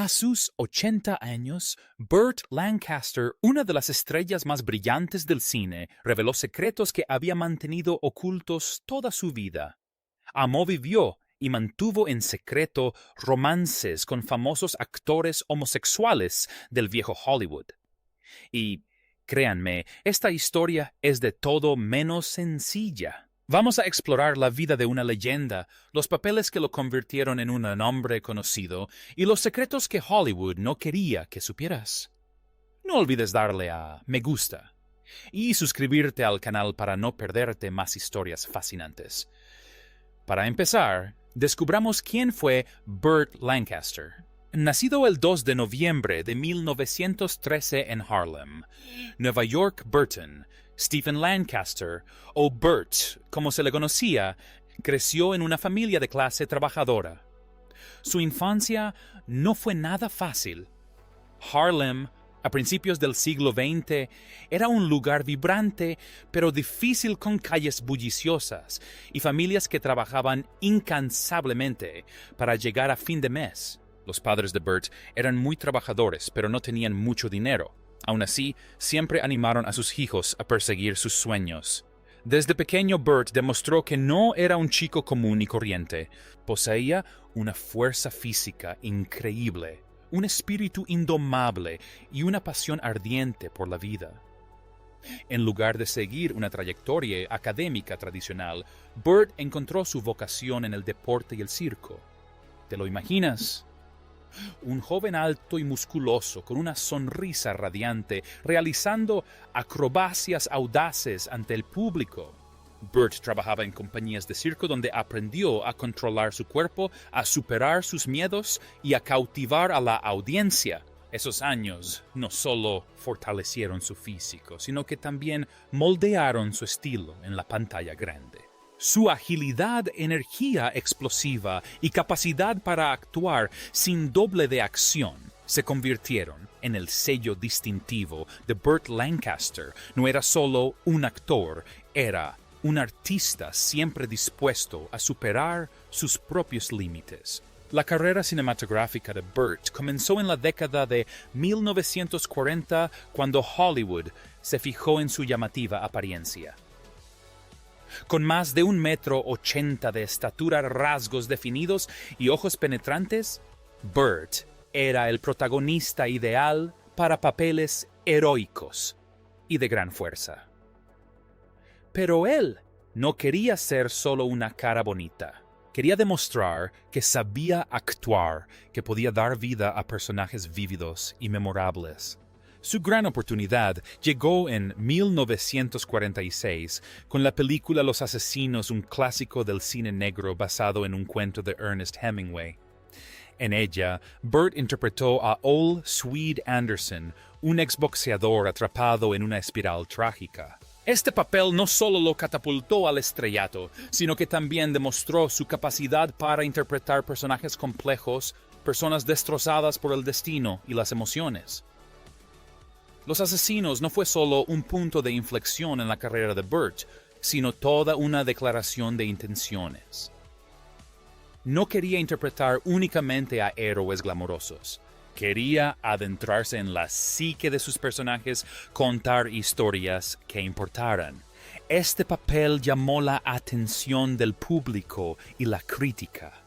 A sus 80 años, Burt Lancaster, una de las estrellas más brillantes del cine, reveló secretos que había mantenido ocultos toda su vida. Amó, vivió y mantuvo en secreto romances con famosos actores homosexuales del viejo Hollywood. Y, créanme, esta historia es de todo menos sencilla. Vamos a explorar la vida de una leyenda, los papeles que lo convirtieron en un nombre conocido y los secretos que Hollywood no quería que supieras. No olvides darle a me gusta y suscribirte al canal para no perderte más historias fascinantes. Para empezar, descubramos quién fue Burt Lancaster. Nacido el 2 de noviembre de 1913 en Harlem, Nueva York, Burton, Stephen Lancaster, o Burt, como se le conocía, creció en una familia de clase trabajadora. Su infancia no fue nada fácil. Harlem, a principios del siglo XX, era un lugar vibrante, pero difícil, con calles bulliciosas y familias que trabajaban incansablemente para llegar a fin de mes. Los padres de Burt eran muy trabajadores, pero no tenían mucho dinero. Aún así, siempre animaron a sus hijos a perseguir sus sueños. Desde pequeño, Burt demostró que no era un chico común y corriente. Poseía una fuerza física increíble, un espíritu indomable y una pasión ardiente por la vida. En lugar de seguir una trayectoria académica tradicional, Burt encontró su vocación en el deporte y el circo. ¿Te lo imaginas? Un joven alto y musculoso, con una sonrisa radiante, realizando acrobacias audaces ante el público. Burt trabajaba en compañías de circo donde aprendió a controlar su cuerpo, a superar sus miedos y a cautivar a la audiencia. Esos años no solo fortalecieron su físico, sino que también moldearon su estilo en la pantalla grande. Su agilidad, energía explosiva y capacidad para actuar sin doble de acción se convirtieron en el sello distintivo de Burt Lancaster. No era solo un actor, era un artista siempre dispuesto a superar sus propios límites. La carrera cinematográfica de Burt comenzó en la década de 1940, cuando Hollywood se fijó en su llamativa apariencia. Con más de 1,80 m de estatura, rasgos definidos y ojos penetrantes, Burt era el protagonista ideal para papeles heroicos y de gran fuerza. Pero él no quería ser solo una cara bonita. Quería demostrar que sabía actuar, que podía dar vida a personajes vívidos y memorables. Su gran oportunidad llegó en 1946 con la película Los Asesinos, un clásico del cine negro basado en un cuento de Ernest Hemingway. En ella, Burt interpretó a Ole Swede Anderson, un exboxeador atrapado en una espiral trágica. Este papel no solo lo catapultó al estrellato, sino que también demostró su capacidad para interpretar personajes complejos, personas destrozadas por el destino y las emociones. Los Asesinos no fue solo un punto de inflexión en la carrera de Burt, sino toda una declaración de intenciones. No quería interpretar únicamente a héroes glamorosos. Quería adentrarse en la psique de sus personajes, contar historias que importaran. Este papel llamó la atención del público y la crítica.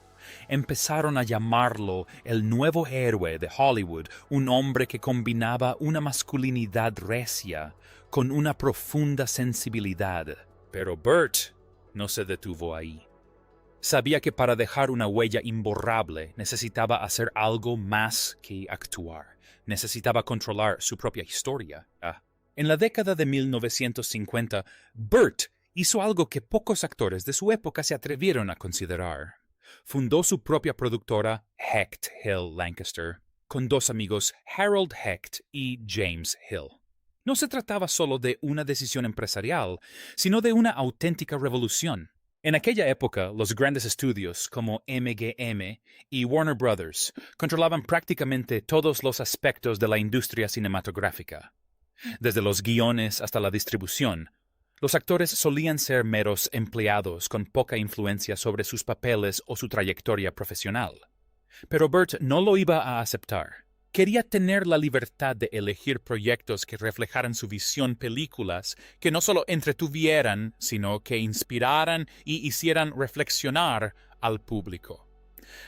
Empezaron a llamarlo el nuevo héroe de Hollywood, un hombre que combinaba una masculinidad recia con una profunda sensibilidad. Pero Burt no se detuvo ahí. Sabía que para dejar una huella imborrable necesitaba hacer algo más que actuar. Necesitaba controlar su propia historia. En la década de 1950, Burt hizo algo que pocos actores de su época se atrevieron a considerar. Fundó su propia productora, Hecht Hill Lancaster, con dos amigos, Harold Hecht y James Hill. No se trataba solo de una decisión empresarial, sino de una auténtica revolución. En aquella época, los grandes estudios como MGM y Warner Brothers controlaban prácticamente todos los aspectos de la industria cinematográfica. Desde los guiones hasta la distribución, los actores solían ser meros empleados con poca influencia sobre sus papeles o su trayectoria profesional. Pero Burt no lo iba a aceptar. Quería tener la libertad de elegir proyectos que reflejaran su visión, películas que no solo entretuvieran, sino que inspiraran y hicieran reflexionar al público.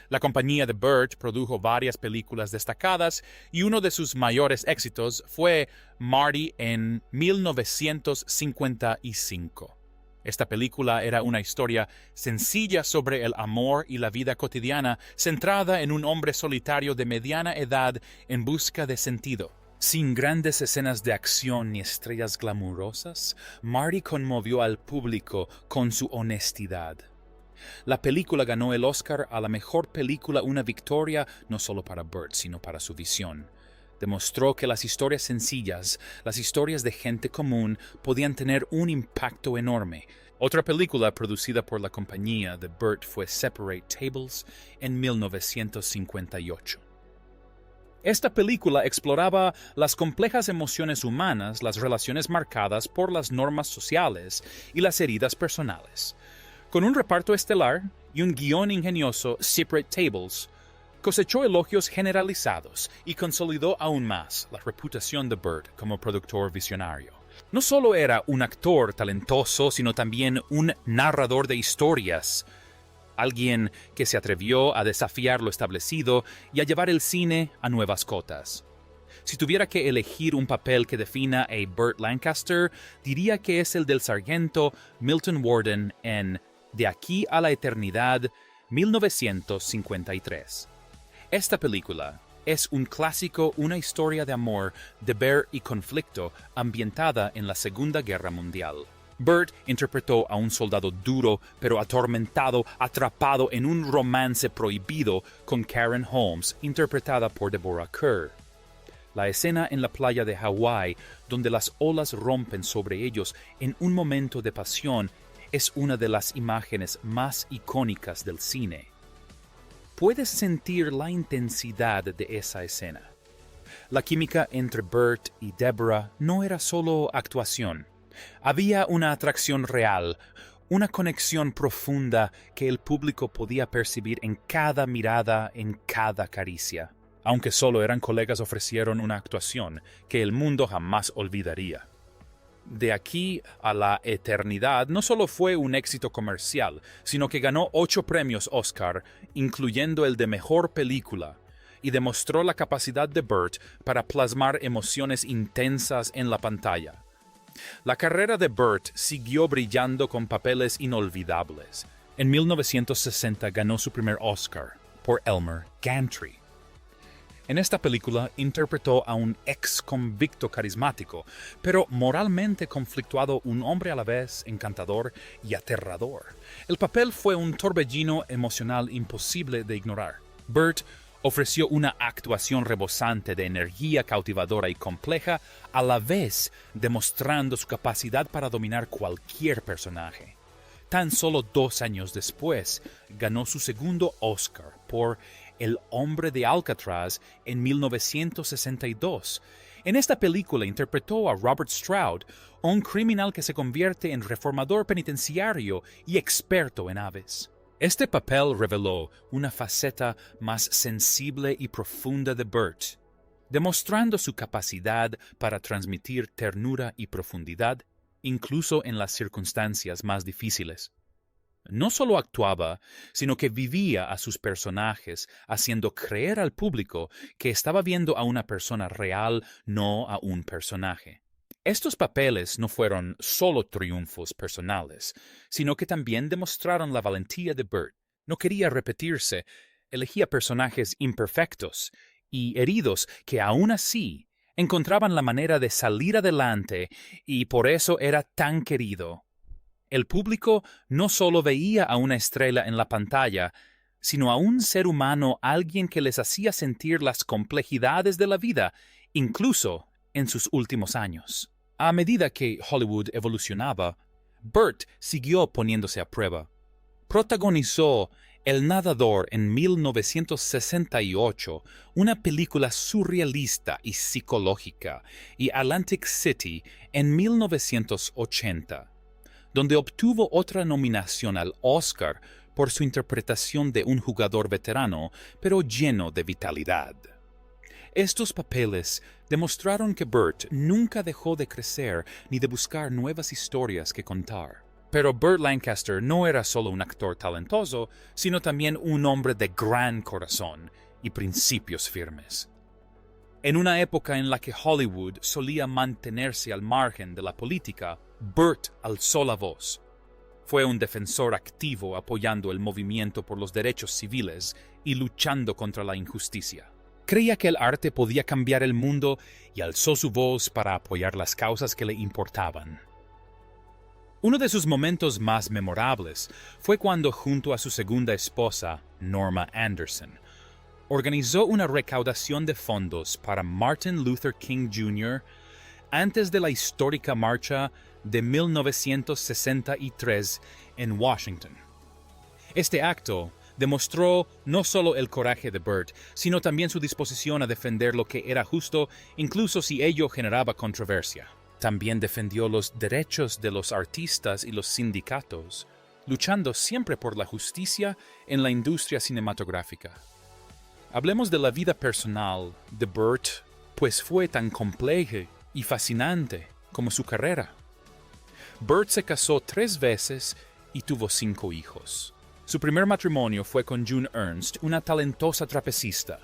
La compañía de Burt produjo varias películas destacadas y uno de sus mayores éxitos fue Marty en 1955. Esta película era una historia sencilla sobre el amor y la vida cotidiana, centrada en un hombre solitario de mediana edad en busca de sentido. Sin grandes escenas de acción ni estrellas glamurosas, Marty conmovió al público con su honestidad. La película ganó el Oscar a la mejor película, una victoria no solo para Burt, sino para su visión. Demostró que las historias sencillas, las historias de gente común, podían tener un impacto enorme. Otra película producida por la compañía de Burt fue Separate Tables en 1958. Esta película exploraba las complejas emociones humanas, las relaciones marcadas por las normas sociales y las heridas personales. Con un reparto estelar y un guión ingenioso, Separate Tables cosechó elogios generalizados y consolidó aún más la reputación de Burt como productor visionario. No solo era un actor talentoso, sino también un narrador de historias, alguien que se atrevió a desafiar lo establecido y a llevar el cine a nuevas cotas. Si tuviera que elegir un papel que defina a Burt Lancaster, diría que es el del sargento Milton Warden en De aquí a la eternidad, 1953. Esta película es un clásico, una historia de amor, deber y conflicto ambientada en la Segunda Guerra Mundial. Burt interpretó a un soldado duro pero atormentado, atrapado en un romance prohibido con Karen Holmes, interpretada por Deborah Kerr. La escena en la playa de Hawái, donde las olas rompen sobre ellos en un momento de pasión, es una de las imágenes más icónicas del cine. Puedes sentir la intensidad de esa escena. La química entre Burt y Deborah no era solo actuación. Había una atracción real, una conexión profunda que el público podía percibir en cada mirada, en cada caricia. Aunque solo eran colegas, ofrecieron una actuación que el mundo jamás olvidaría. De aquí a la eternidad no solo fue un éxito comercial, sino que ganó 8 premios Oscar, incluyendo el de Mejor Película, y demostró la capacidad de Burt para plasmar emociones intensas en la pantalla. La carrera de Burt siguió brillando con papeles inolvidables. En 1960 ganó su primer Oscar por Elmer Gantry. En esta película interpretó a un ex convicto carismático, pero moralmente conflictuado, un hombre a la vez encantador y aterrador. El papel fue un torbellino emocional imposible de ignorar. Burt ofreció una actuación rebosante de energía cautivadora y compleja, a la vez demostrando su capacidad para dominar cualquier personaje. Tan solo 2 años después, ganó su segundo Oscar por El hombre de Alcatraz en 1962. En esta película interpretó a Robert Stroud, un criminal que se convierte en reformador penitenciario y experto en aves. Este papel reveló una faceta más sensible y profunda de Burt, demostrando su capacidad para transmitir ternura y profundidad, incluso en las circunstancias más difíciles. No solo actuaba, sino que vivía a sus personajes, haciendo creer al público que estaba viendo a una persona real, no a un personaje. Estos papeles no fueron solo triunfos personales, sino que también demostraron la valentía de Burt. No quería repetirse, elegía personajes imperfectos y heridos que aún así encontraban la manera de salir adelante, y por eso era tan querido. El público no solo veía a una estrella en la pantalla, sino a un ser humano, alguien que les hacía sentir las complejidades de la vida, incluso en sus últimos años. A medida que Hollywood evolucionaba, Burt siguió poniéndose a prueba. Protagonizó El nadador en 1968, una película surrealista y psicológica, y Atlantic City en 1980. Donde obtuvo otra nominación al Oscar por su interpretación de un jugador veterano, pero lleno de vitalidad. Estos papeles demostraron que Burt nunca dejó de crecer ni de buscar nuevas historias que contar. Pero Burt Lancaster no era solo un actor talentoso, sino también un hombre de gran corazón y principios firmes. En una época en la que Hollywood solía mantenerse al margen de la política, Burt alzó la voz. Fue un defensor activo apoyando el movimiento por los derechos civiles y luchando contra la injusticia. Creía que el arte podía cambiar el mundo y alzó su voz para apoyar las causas que le importaban. Uno de sus momentos más memorables fue cuando, junto a su segunda esposa, Norma Anderson, organizó una recaudación de fondos para Martin Luther King Jr. antes de la histórica marcha de 1963 en Washington. Este acto demostró no solo el coraje de Burt, sino también su disposición a defender lo que era justo, incluso si ello generaba controversia. También defendió los derechos de los artistas y los sindicatos, luchando siempre por la justicia en la industria cinematográfica. Hablemos de la vida personal de Burt, pues fue tan compleja y fascinante como su carrera. Burt se casó 3 veces y tuvo 5 hijos. Su primer matrimonio fue con June Ernst, una talentosa trapecista.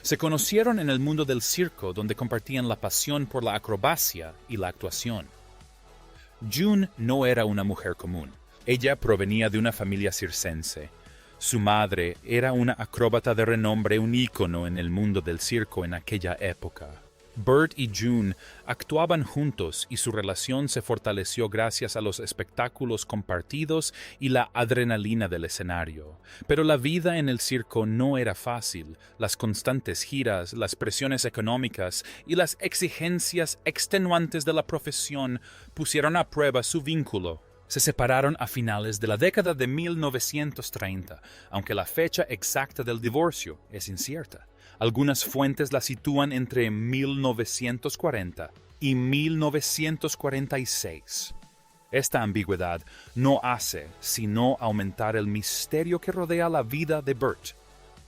Se conocieron en el mundo del circo, donde compartían la pasión por la acrobacia y la actuación. June no era una mujer común. Ella provenía de una familia circense. Su madre era una acróbata de renombre, un ícono en el mundo del circo en aquella época. Burt y June actuaban juntos y su relación se fortaleció gracias a los espectáculos compartidos y la adrenalina del escenario. Pero la vida en el circo no era fácil. Las constantes giras, las presiones económicas y las exigencias extenuantes de la profesión pusieron a prueba su vínculo. Se separaron a finales de la década de 1930, aunque la fecha exacta del divorcio es incierta. Algunas fuentes la sitúan entre 1940 y 1946. Esta ambigüedad no hace sino aumentar el misterio que rodea la vida de Burt.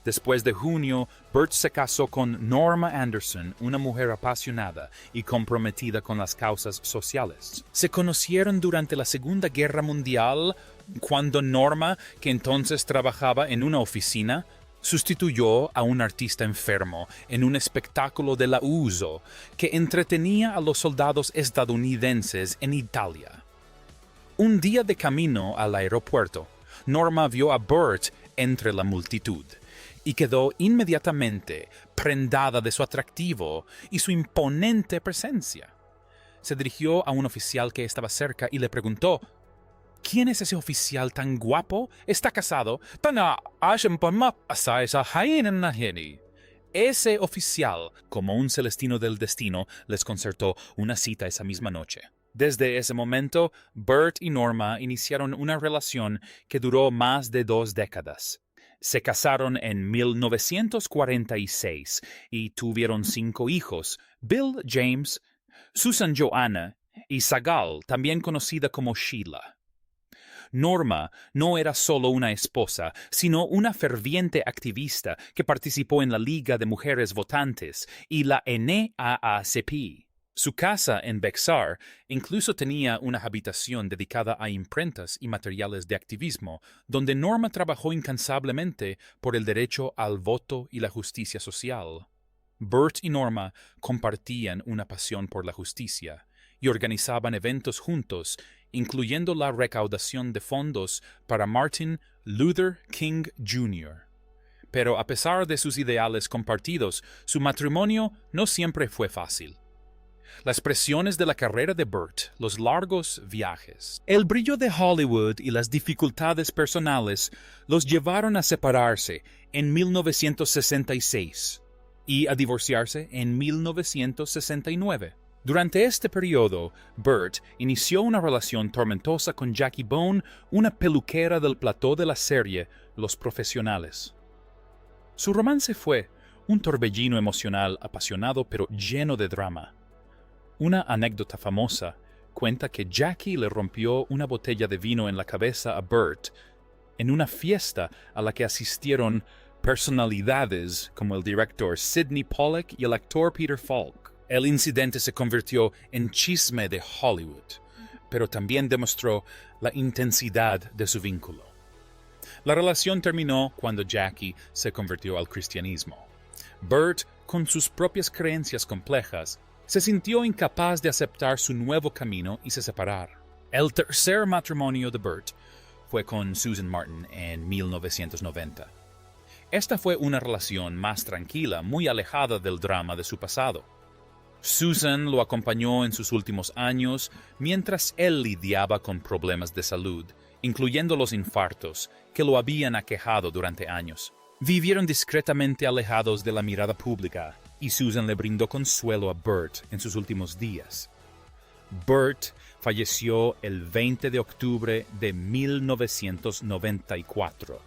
Después de junio, Burt se casó con Norma Anderson, una mujer apasionada y comprometida con las causas sociales. Se conocieron durante la Segunda Guerra Mundial, cuando Norma, que entonces trabajaba en una oficina, sustituyó a un artista enfermo en un espectáculo de la USO que entretenía a los soldados estadounidenses en Italia. Un día de camino al aeropuerto, Norma vio a Burt entre la multitud y quedó inmediatamente prendada de su atractivo y su imponente presencia. Se dirigió a un oficial que estaba cerca y le preguntó: ¿Quién es ese oficial tan guapo? ¿Está casado? Ese oficial, como un celestino del destino, les concertó una cita esa misma noche. Desde ese momento, Burt y Norma iniciaron una relación que duró más de 2 décadas. Se casaron en 1946 y tuvieron 5 hijos: Bill James, Susan Joanna y Sagal, también conocida como Sheila. Norma no era solo una esposa, sino una ferviente activista que participó en la Liga de Mujeres Votantes y la NAACP. Su casa en Bexar incluso tenía una habitación dedicada a imprentas y materiales de activismo, donde Norma trabajó incansablemente por el derecho al voto y la justicia social. Burt y Norma compartían una pasión por la justicia y organizaban eventos juntos, incluyendo la recaudación de fondos para Martin Luther King Jr. Pero a pesar de sus ideales compartidos, su matrimonio no siempre fue fácil. Las presiones de la carrera de Burt, los largos viajes, el brillo de Hollywood y las dificultades personales los llevaron a separarse en 1966 y a divorciarse en 1969. Durante este periodo, Burt inició una relación tormentosa con Jackie Bone, una peluquera del plató de la serie Los Profesionales. Su romance fue un torbellino emocional apasionado pero lleno de drama. Una anécdota famosa cuenta que Jackie le rompió una botella de vino en la cabeza a Burt en una fiesta a la que asistieron personalidades como el director Sidney Pollack y el actor Peter Falk. El incidente se convirtió en chisme de Hollywood, pero también demostró la intensidad de su vínculo. La relación terminó cuando Jackie se convirtió al cristianismo. Burt, con sus propias creencias complejas, se sintió incapaz de aceptar su nuevo camino y se separaron. El tercer matrimonio de Burt fue con Susan Martin en 1990. Esta fue una relación más tranquila, muy alejada del drama de su pasado. Susan lo acompañó en sus últimos años mientras él lidiaba con problemas de salud, incluyendo los infartos que lo habían aquejado durante años. Vivieron discretamente alejados de la mirada pública y Susan le brindó consuelo a Burt en sus últimos días. Burt falleció el 20 de octubre de 1994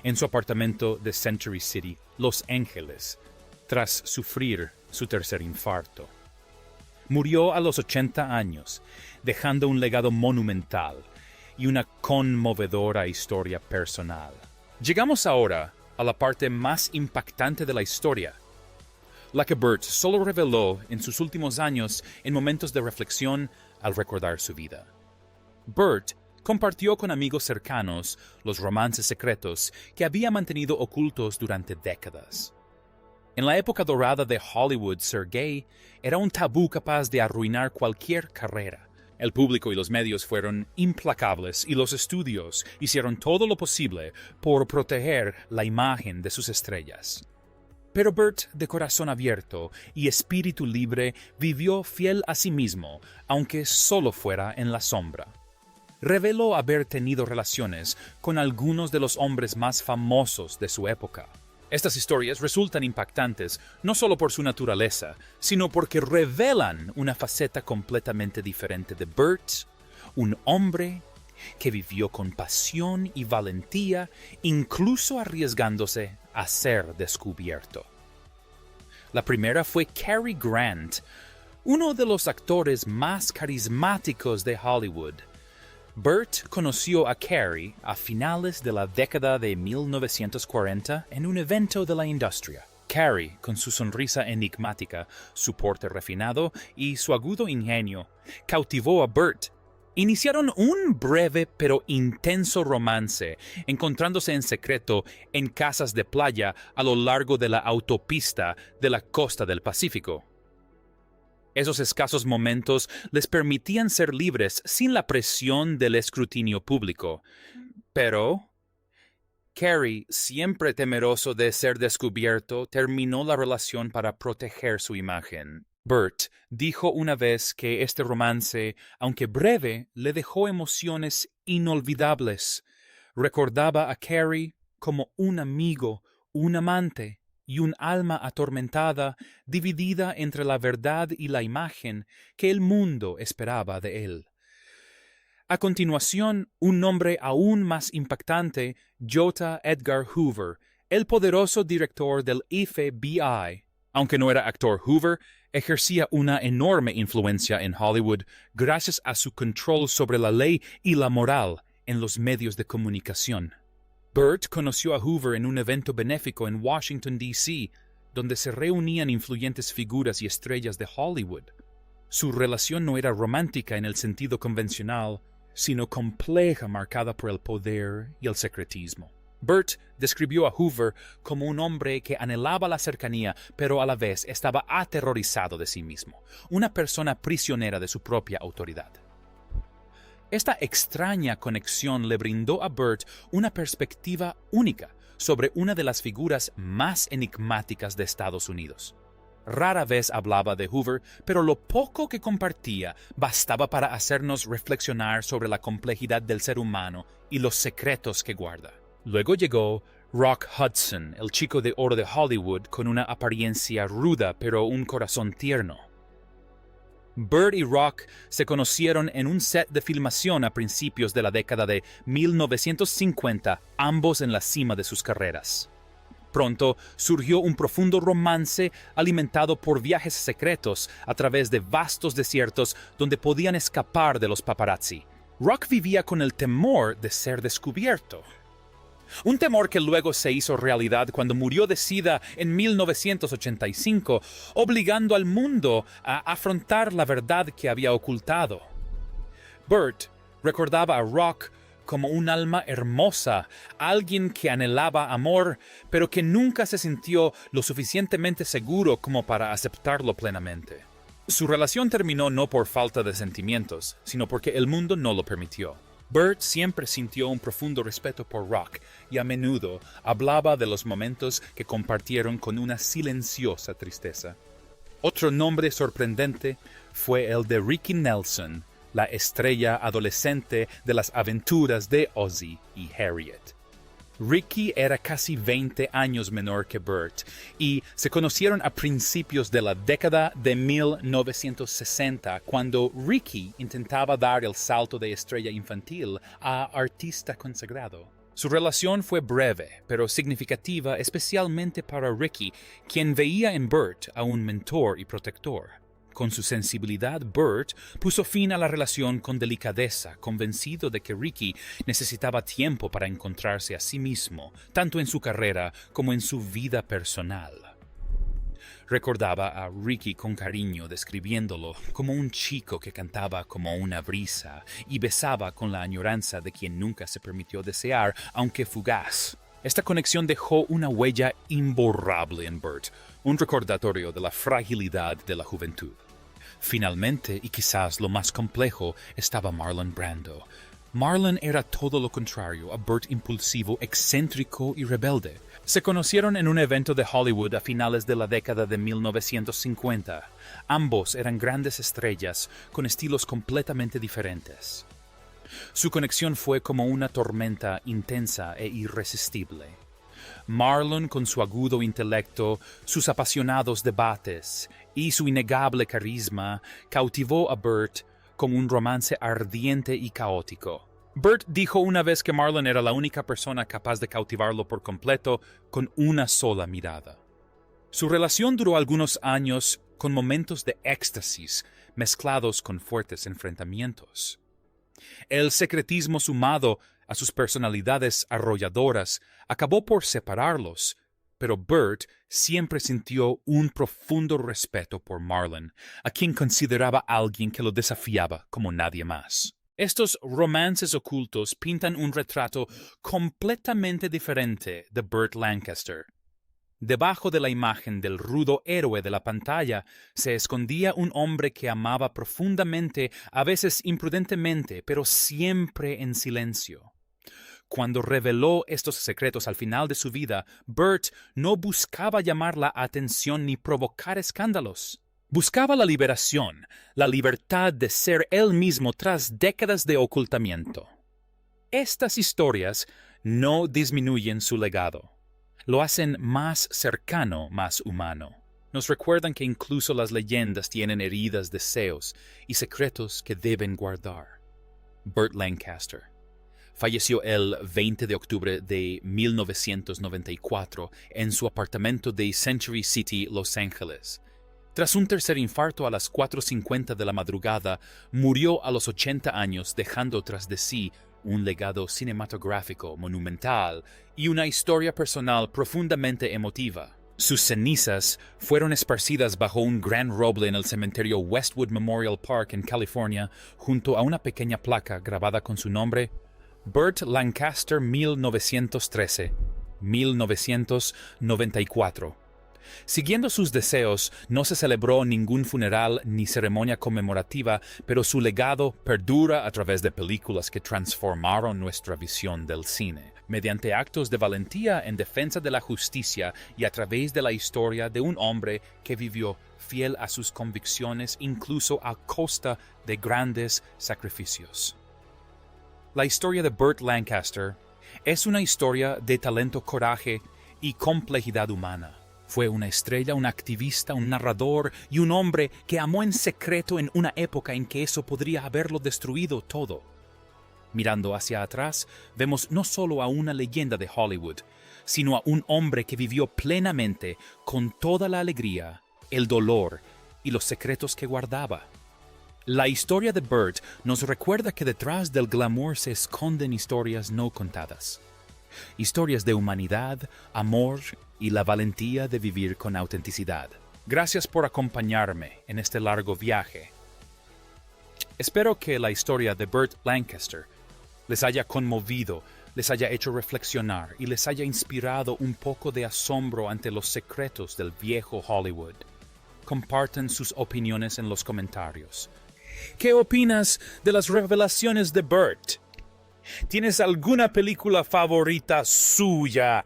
en su apartamento de Century City, Los Ángeles, tras sufrir su tercer infarto. Murió a los 80 años, dejando un legado monumental y una conmovedora historia personal. Llegamos ahora a la parte más impactante de la historia, la que Burt solo reveló en sus últimos años en momentos de reflexión al recordar su vida. Burt compartió con amigos cercanos los romances secretos que había mantenido ocultos durante décadas. En la época dorada de Hollywood, ser gay era un tabú capaz de arruinar cualquier carrera. El público y los medios fueron implacables y los estudios hicieron todo lo posible por proteger la imagen de sus estrellas. Pero Burt, de corazón abierto y espíritu libre, vivió fiel a sí mismo, aunque solo fuera en la sombra. Reveló haber tenido relaciones con algunos de los hombres más famosos de su época. Estas historias resultan impactantes no solo por su naturaleza, sino porque revelan una faceta completamente diferente de Burt, un hombre que vivió con pasión y valentía, incluso arriesgándose a ser descubierto. La primera fue Cary Grant, uno de los actores más carismáticos de Hollywood. Burt conoció a Cary a finales de la década de 1940 en un evento de la industria. Cary, con su sonrisa enigmática, su porte refinado y su agudo ingenio, cautivó a Burt. Iniciaron un breve pero intenso romance, encontrándose en secreto en casas de playa a lo largo de la autopista de la costa del Pacífico. Esos escasos momentos les permitían ser libres sin la presión del escrutinio público. Pero Cary, siempre temeroso de ser descubierto, terminó la relación para proteger su imagen. Burt dijo una vez que este romance, aunque breve, le dejó emociones inolvidables. Recordaba a Cary como un amigo, un amante y un alma atormentada, dividida entre la verdad y la imagen que el mundo esperaba de él. A continuación, un nombre aún más impactante, J. Edgar Hoover, el poderoso director del FBI. Aunque no era actor, Hoover ejercía una enorme influencia en Hollywood gracias a su control sobre la ley y la moral en los medios de comunicación. Burt conoció a Hoover en un evento benéfico en Washington, D.C., donde se reunían influyentes figuras y estrellas de Hollywood. Su relación no era romántica en el sentido convencional, sino compleja, marcada por el poder y el secretismo. Burt describió a Hoover como un hombre que anhelaba la cercanía, pero a la vez estaba aterrorizado de sí mismo, una persona prisionera de su propia autoridad. Esta extraña conexión le brindó a Burt una perspectiva única sobre una de las figuras más enigmáticas de Estados Unidos. Rara vez hablaba de Hoover, pero lo poco que compartía bastaba para hacernos reflexionar sobre la complejidad del ser humano y los secretos que guarda. Luego llegó Rock Hudson, el chico de oro de Hollywood con una apariencia ruda pero un corazón tierno. Burt y Rock se conocieron en un set de filmación a principios de la década de 1950, ambos en la cima de sus carreras. Pronto surgió un profundo romance alimentado por viajes secretos a través de vastos desiertos donde podían escapar de los paparazzi. Rock vivía con el temor de ser descubierto. Un temor que luego se hizo realidad cuando murió de SIDA en 1985, obligando al mundo a afrontar la verdad que había ocultado. Burt recordaba a Rock como un alma hermosa, alguien que anhelaba amor, pero que nunca se sintió lo suficientemente seguro como para aceptarlo plenamente. Su relación terminó no por falta de sentimientos, sino porque el mundo no lo permitió. Burt siempre sintió un profundo respeto por Rock y a menudo hablaba de los momentos que compartieron con una silenciosa tristeza. Otro nombre sorprendente fue el de Ricky Nelson, la estrella adolescente de las aventuras de Ozzie y Harriet. Ricky era casi 20 años menor que Burt y se conocieron a principios de la década de 1960 cuando Ricky intentaba dar el salto de estrella infantil a artista consagrado. Su relación fue breve, pero significativa especialmente para Ricky, quien veía en Burt a un mentor y protector. Con su sensibilidad, Burt puso fin a la relación con delicadeza, convencido de que Ricky necesitaba tiempo para encontrarse a sí mismo, tanto en su carrera como en su vida personal. Recordaba a Ricky con cariño, describiéndolo como un chico que cantaba como una brisa y besaba con la añoranza de quien nunca se permitió desear, aunque fugaz. Esta conexión dejó una huella imborrable en Burt, un recordatorio de la fragilidad de la juventud. Finalmente, y quizás lo más complejo, estaba Marlon Brando. Marlon era todo lo contrario a Burt impulsivo, excéntrico y rebelde. Se conocieron en un evento de Hollywood a finales de la década de 1950. Ambos eran grandes estrellas con estilos completamente diferentes. Su conexión fue como una tormenta intensa e irresistible. Marlon, con su agudo intelecto, sus apasionados debates y su innegable carisma, cautivó a Burt con un romance ardiente y caótico. Burt dijo una vez que Marlon era la única persona capaz de cautivarlo por completo con una sola mirada. Su relación duró algunos años con momentos de éxtasis mezclados con fuertes enfrentamientos. El secretismo sumado a sus personalidades arrolladoras acabó por separarlos, pero Burt siempre sintió un profundo respeto por Marlon, a quien consideraba alguien que lo desafiaba como nadie más. Estos romances ocultos pintan un retrato completamente diferente de Burt Lancaster. Debajo de la imagen del rudo héroe de la pantalla se escondía un hombre que amaba profundamente, a veces imprudentemente, pero siempre en silencio. Cuando reveló estos secretos al final de su vida, Burt no buscaba llamar la atención ni provocar escándalos. Buscaba la liberación, la libertad de ser él mismo tras décadas de ocultamiento. Estas historias no disminuyen su legado. Lo hacen más cercano, más humano. Nos recuerdan que incluso las leyendas tienen heridas, deseos y secretos que deben guardar. Burt Lancaster falleció el 20 de octubre de 1994 en su apartamento de Century City, Los Ángeles. Tras un tercer infarto a las 4:50 de la madrugada, murió a los 80 años, dejando tras de sí un legado cinematográfico monumental y una historia personal profundamente emotiva. Sus cenizas fueron esparcidas bajo un gran roble en el cementerio Westwood Memorial Park en California, junto a una pequeña placa grabada con su nombre: Burt Lancaster 1913-1994. Siguiendo sus deseos, no se celebró ningún funeral ni ceremonia conmemorativa, pero su legado perdura a través de películas que transformaron nuestra visión del cine, mediante actos de valentía en defensa de la justicia y a través de la historia de un hombre que vivió fiel a sus convicciones incluso a costa de grandes sacrificios. La historia de Burt Lancaster es una historia de talento, coraje y complejidad humana. Fue una estrella, un activista, un narrador y un hombre que amó en secreto en una época en que eso podría haberlo destruido todo. Mirando hacia atrás, vemos no solo a una leyenda de Hollywood, sino a un hombre que vivió plenamente con toda la alegría, el dolor y los secretos que guardaba. La historia de Burt nos recuerda que detrás del glamour se esconden historias no contadas. Historias de humanidad, amor y la valentía de vivir con autenticidad. Gracias por acompañarme en este largo viaje. Espero que la historia de Burt Lancaster les haya conmovido, les haya hecho reflexionar y les haya inspirado un poco de asombro ante los secretos del viejo Hollywood. Compartan sus opiniones en los comentarios. ¿Qué opinas de las revelaciones de Burt? ¿Tienes alguna película favorita suya?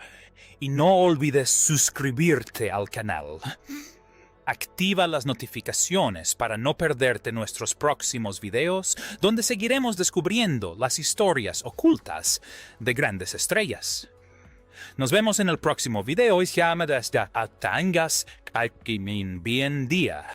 Y no olvides suscribirte al canal. Activa las notificaciones para no perderte nuestros próximos videos, donde seguiremos descubriendo las historias ocultas de grandes estrellas. Nos vemos en el próximo video y llamadas de Atangas Kalkimin Bien Día.